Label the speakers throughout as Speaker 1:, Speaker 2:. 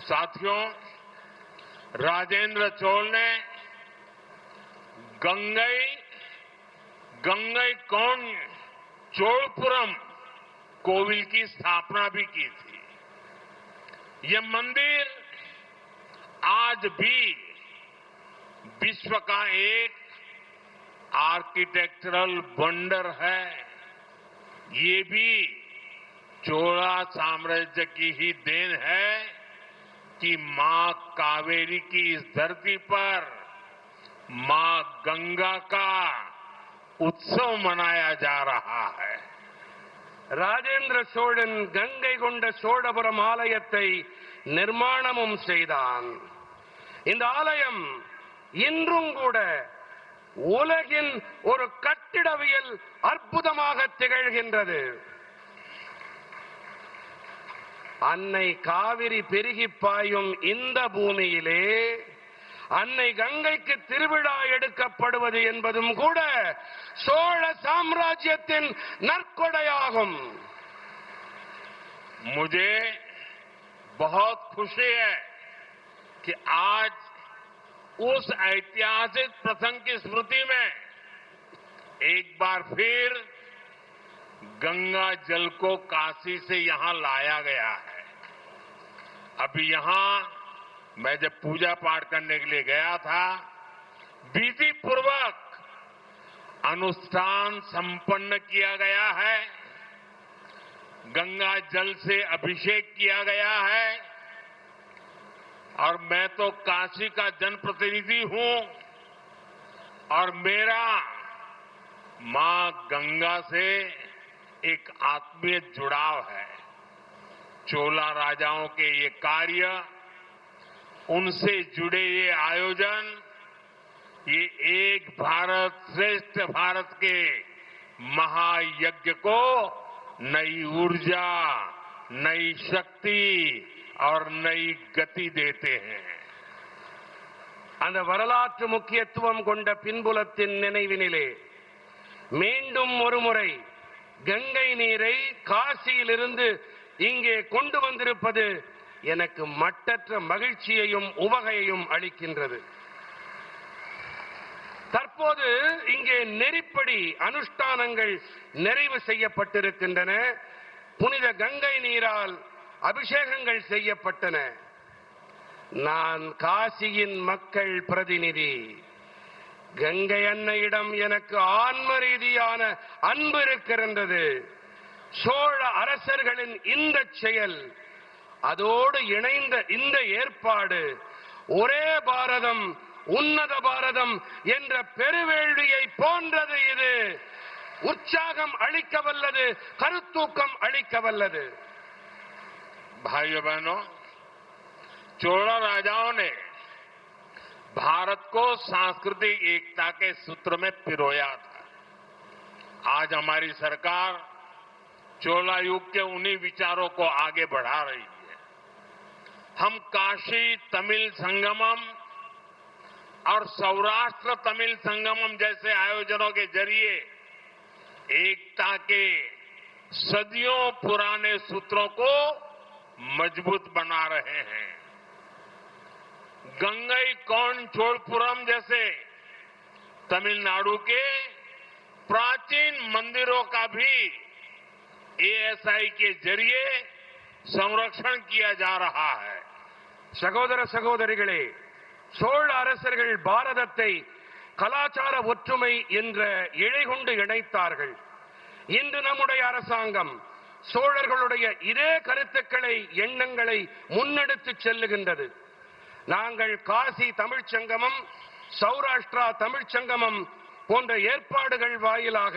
Speaker 1: साथियों, राजेंद्र चोल ने गंगईकोंड चोलपुरम कोविल की स्थापना भी की थी। ये मंदिर आज भी विश्व का एक आर्किटेक्चरल वंडर है। ये भी चोला साम्राज्य की ही देन है कि मां कावेरी की इस धरती पर मां गंगा का उत्सव मनाया जा रहा है।
Speaker 2: ராஜேந்திர சோழன் கங்கை கொண்ட சோழபுரம் ஆலயத்தை நிர்மாணமும் செய்தான். இந்த ஆலயம் இன்றும் கூட உலகின் ஒரு கட்டிடவியல் அற்புதமாக திகழ்கின்றது. அன்னை காவிரி பெருகி பாயும் இந்த பூமியிலே அன்னை கங்கைக்கு திருவிழா எடுக்கப்படுவது என்பதும் கூட சோழ சாம்ராஜ்யத்தின் நற்கொடையாகும்.
Speaker 1: मुझे बहुत खुशी है कि आज उस ऐतिहासिक प्रसंग की स्मृति में एक बार फिर गंगा जल को काशी से यहां लाया गया है। अभी यहां मैं जब पूजा पाठ करने के लिए गया था, विधि पूर्वक अनुष्ठान संपन्न किया गया है। गंगा जल से अभिषेक किया गया है और मैं तो काशी का जनप्रतिनिधि हूं और मेरा मां गंगा से एक आत्मीय जुड़ाव है। चोला राजाओं के ये कार्य, उनसे जुड़े ये आयोजन, ये एक भारत श्रेष्ठ भारत के महायज्ञ को नई ऊर्जा, नई शक्ति और नई गति देते हैं.
Speaker 2: அந்த வரலாற்று முக்கியத்துவம் கொண்ட பின்புலத்தின் நினைவினிலே மீண்டும் ஒருமுறை கங்கை நீரை காசியிலிருந்து இங்கே கொண்டு வந்திருப்பது எனக்கு மட்டற்ற மகிழ்ச்சியையும் உவகையையும் அளிக்கின்றது. தற்போது இங்கே நெறிப்படி அனுஷ்டானங்கள் நிறைவு செய்யப்பட்டிருக்கின்றன. புனித கங்கை நீரால் அபிஷேகங்கள் செய்யப்பட்டன. நான் காசியின் மக்கள் பிரதிநிதி. கங்கை அன்னையிடம் எனக்கு ஆன்ம ரீதியான அன்பு இருக்கின்றது. சோழ அரசர்களின் இந்த செயல், அதோடு இணைந்த இந்த ஏற்பாடு ஒரே பாரதம் உன்னத பாரதம் என்ற பெருவேள்வியை போன்றது. இது உற்சாகம் அளிக்க வல்லது, கருத்தூக்கம் அளிக்க வல்லது.
Speaker 1: भाइयों बहनों, चोला राजाओं ने भारत को सांस्कृतिक एकता के सूत्र में पिरोया था. आज हमारी सरकार चोला युग के उन्हीं विचारों को आगे बढ़ा रही है. हम काशी तमिल संगमम और सौराष्ट्र तमिल संगमम जैसे आयोजनों के जरिए एकता के सदियों पुराने सूत्रों को मजबूत बना रहे हैं. गंगईकोंड चोलपुरम जैसे तमिलनाडु के प्राचीन मंदिरों का भी एएसआई के जरिए संरक्षण किया जा रहा है.
Speaker 2: சகோதர சகோதரிகளே, சோழ அரசர்கள் பாரதத்தை கலாச்சார ஒற்றுமை என்ற இழை கொண்டு இணைத்தார்கள். இன்று நம்முடைய அரசாங்கம் சோழர்களுடைய இதே கருத்துக்களை, எண்ணங்களை முன்னெடுத்து செல்லுகின்றது. நாங்கள் காசி தமிழ்ச் சங்கமம், சௌராஷ்டிரா தமிழ்ச் சங்கமம் போன்ற ஏற்பாடுகள் வாயிலாக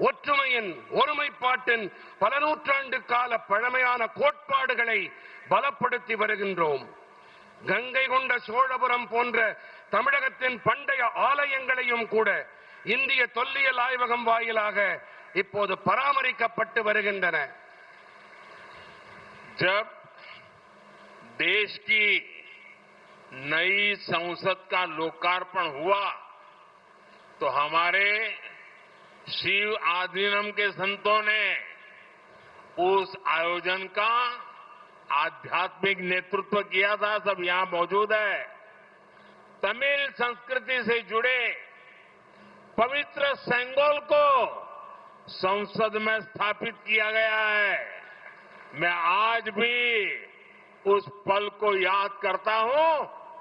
Speaker 2: ஒற்றுமையின், ஒருமைப்பாட்டின் பல நூற்றாண்டு கால பழமையான கோட்பாடுகளை பலப்படுத்தி வருகின்றோம். கங்கை கொண்ட சோழபுரம் போன்ற தமிழகத்தின் பண்டைய ஆலயங்களையும் கூட இந்திய தொல்லியல் ஆய்வகம் வாயிலாக இப்போது பராமரிக்கப்பட்டு வருகின்றன.
Speaker 1: जब देश की नई संसद का लोकार्पण हुआ तो हमारे शिव आधीनम के संतों ने उस आयोजन का आध्यात्मिक नेतृत्व किया था, सब यहां मौजूद है। तमिल संस्कृति से जुड़े पवित्र सेंगोल को संसद में स्थापित किया गया है। मैं आज भी उस पल को याद करता हूं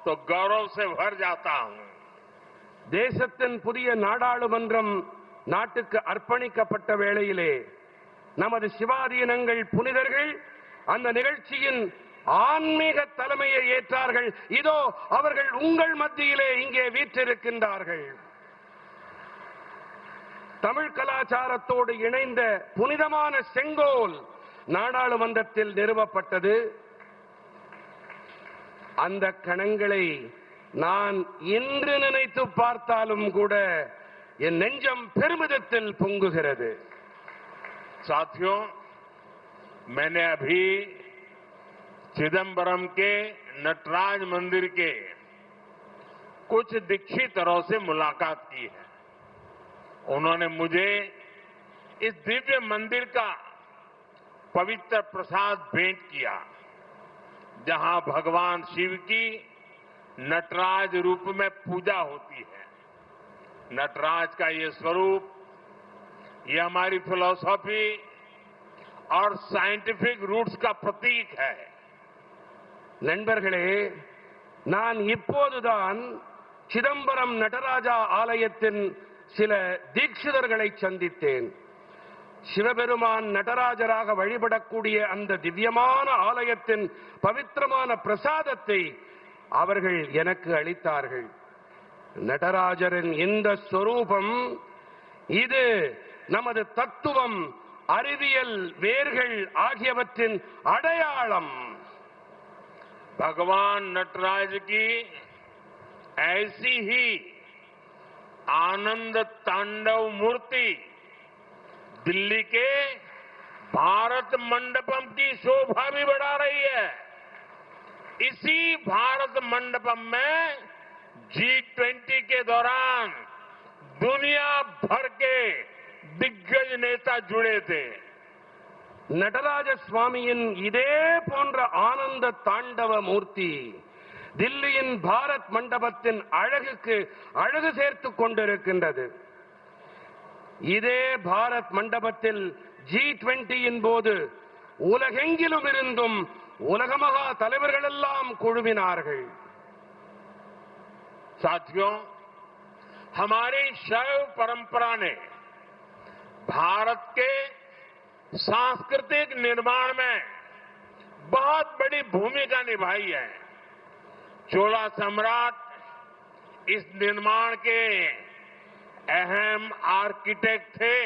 Speaker 1: तो गौरव से भर जाता हूं।
Speaker 2: தேசத்தின் புதிய நாடாளுமன்றம் நாட்டுக்கு அர்ப்பணிக்கப்பட்ட வேளையிலே நமது சிவாதீனங்கள் புனிதர்கள் அந்த நிகழ்ச்சியின் ஆன்மீக தலைமையை ஏற்றார்கள். இதோ அவர்கள் உங்கள் மத்தியிலே இங்கே வீற்றிருக்கின்றார்கள். தமிழ் கலாச்சாரத்தோடு இணைந்த புனிதமான செங்கோல் நாடாளுமன்றத்தில் நிறுவப்பட்டது. அந்த கணங்களை நான் இன்று நினைத்து பார்த்தாலும் கூட என் நெஞ்சம் பெருமிதத்தில் பொங்குகிறது.
Speaker 1: साथियों, मैंने अभी चिदंबरम के नटराज मंदिर के कुछ दीक्षितरों से मुलाकात की है। उन्होंने मुझे इस दिव्य मंदिर का पवित्र प्रसाद भेंट किया, जहां भगवान शिव की नटराज रूप में पूजा होती है। नटराज का ये स्वरूप, ये हमारी फिलॉसफी और साइंटिफिक रूट्स का प्रतीक है.
Speaker 2: நண்பர்களே, நான் இப்போதுதான் சிதம்பரம் நடராஜா ஆலயத்தின் சில தீட்சிதர்களை சந்தித்தேன். சிவபெருமான் நடராஜராக வழிபடக்கூடிய அந்த திவ்யமான ஆலயத்தின் பவித்திரமான பிரசாதத்தை அவர்கள் எனக்கு அளித்தார்கள். நடராஜரின் இந்த ஸ்வரூபம், இது நமது தத்துவம், அறிவியல் வேர்கள் ஆகியவற்றின் அடையாளம்.
Speaker 1: भगवान नटराज की ऐसी ही आनंद तांडव मूर्ति दिल्ली के भारत मंडपम की शोभा भी बढ़ा रही है. इसी भारत मंडपम में G20 के दौरान दुनिया भर के दिग्गज नेता जुड़े थे.
Speaker 2: நடராஜ சுவாமியின் இதே போன்ற ஆனந்த தாண்டவ மூர்த்தி தில்லியின் பாரத் மண்டபத்தின் அழகுக்கு அழகு சேர்த்துக் கொண்டிருக்கின்றது. இதே பாரத் மண்டபத்தில் G20 போது உலகெங்கிலும் இருந்தும் உலக மகா தலைவர்கள் எல்லாம் குழுமினார்கள்.
Speaker 1: साथियों, हमारी शैव परंपरा ने भारत के सांस्कृतिक निर्माण में बहुत बड़ी भूमिका निभाई है. चोला सम्राट इस निर्माण के अहम आर्किटेक्ट थे.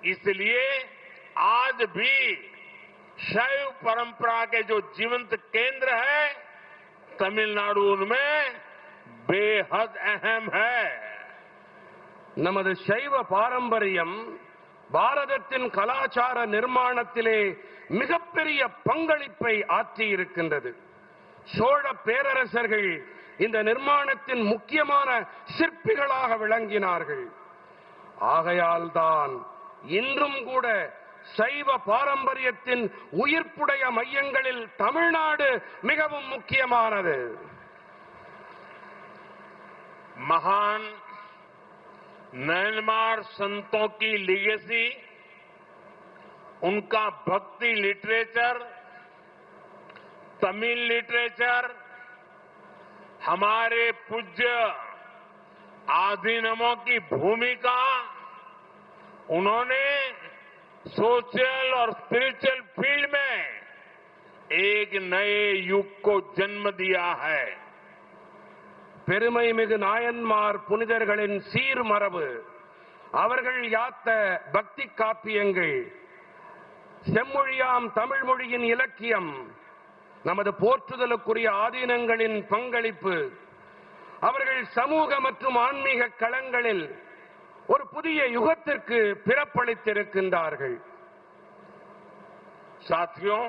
Speaker 1: इसलिए आज भी शैव परंपरा के जो जीवंत केंद्र है, तमिलनाडु उनमें बेहद अहम है.
Speaker 2: நமது சைவ பாரம்பரியம் பாரதத்தின் கலாச்சார நிர்மாணத்திலே மிகப்பெரிய பங்களிப்பை ஆற்றியிருக்கின்றது. சோழ பேரரசர்கள் இந்த நிர்மாணத்தின் முக்கியமான சிற்பிகளாக விளங்கினார்கள். ஆகையால் தான் இன்றும் கூட சைவ பாரம்பரியத்தின் உயிர்ப்புடைய மையங்களில் தமிழ்நாடு மிகவும் முக்கியமானது.
Speaker 1: महान म्यांमार संतों की लीगेसी, उनका भक्ति लिटरेचर, तमिल लिटरेचर, हमारे पूज्य आधीनमों की भूमिका, उन्होंने सोशल और स्पिरिचुअल फील्ड में एक नए युग को जन्म दिया है.
Speaker 2: பெருமைமிகு நாயன்மார் புனிதர்களின் சீர்மரபு, அவர்கள் யாத்த பக்தி காப்பியங்கள், செம்மொழியாம் தமிழ் மொழியின் இலக்கியம், நமது போற்றுதலுக்குரிய ஆதீனங்களின் பங்களிப்பு, அவர்கள் சமூக மற்றும் ஆன்மீக களங்களில் ஒரு புதிய யுகத்திற்கு பிறப்பளித்திருக்கின்றார்கள்.
Speaker 1: साथियों,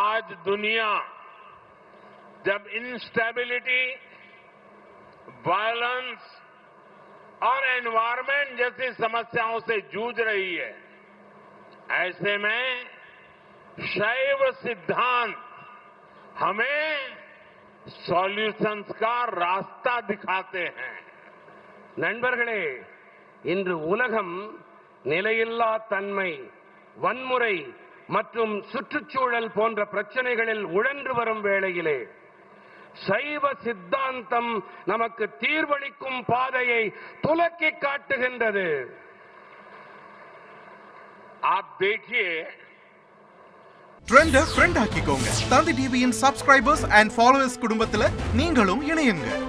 Speaker 1: आज दुनिया जब इंस्टेबिलिटी, वायलेंस और एनवायरमेंट जैसी समस्याओं से जूझ रही है, ऐसे में शैव सिद्धांत हमें सॉल्यूशंस का रास्ता दिखाते हैं.
Speaker 2: நண்பர்களே, இன்று உலகம் நிலையில்லா தன்மை, வன்முறை மற்றும் சுற்றுச்சூழல் போன்ற பிரச்சனைகளில் உழன்று வரும் வேளையிலே சைவ சித்தாந்தம் நமக்கு தீர்வளிக்கும் பாதையை துலக்கி காட்டுகின்றது.
Speaker 1: आप देखिए,
Speaker 3: ட்ரெண்ட ஃப்ரெண்ட் ஆக்கிக்கோங்க. தந்தி டிவியின் சப்ஸ்கிரைபர்ஸ் அண்ட் ஃபாலோவர்ஸ் குடும்பத்துல நீங்களும் இணையுங்க.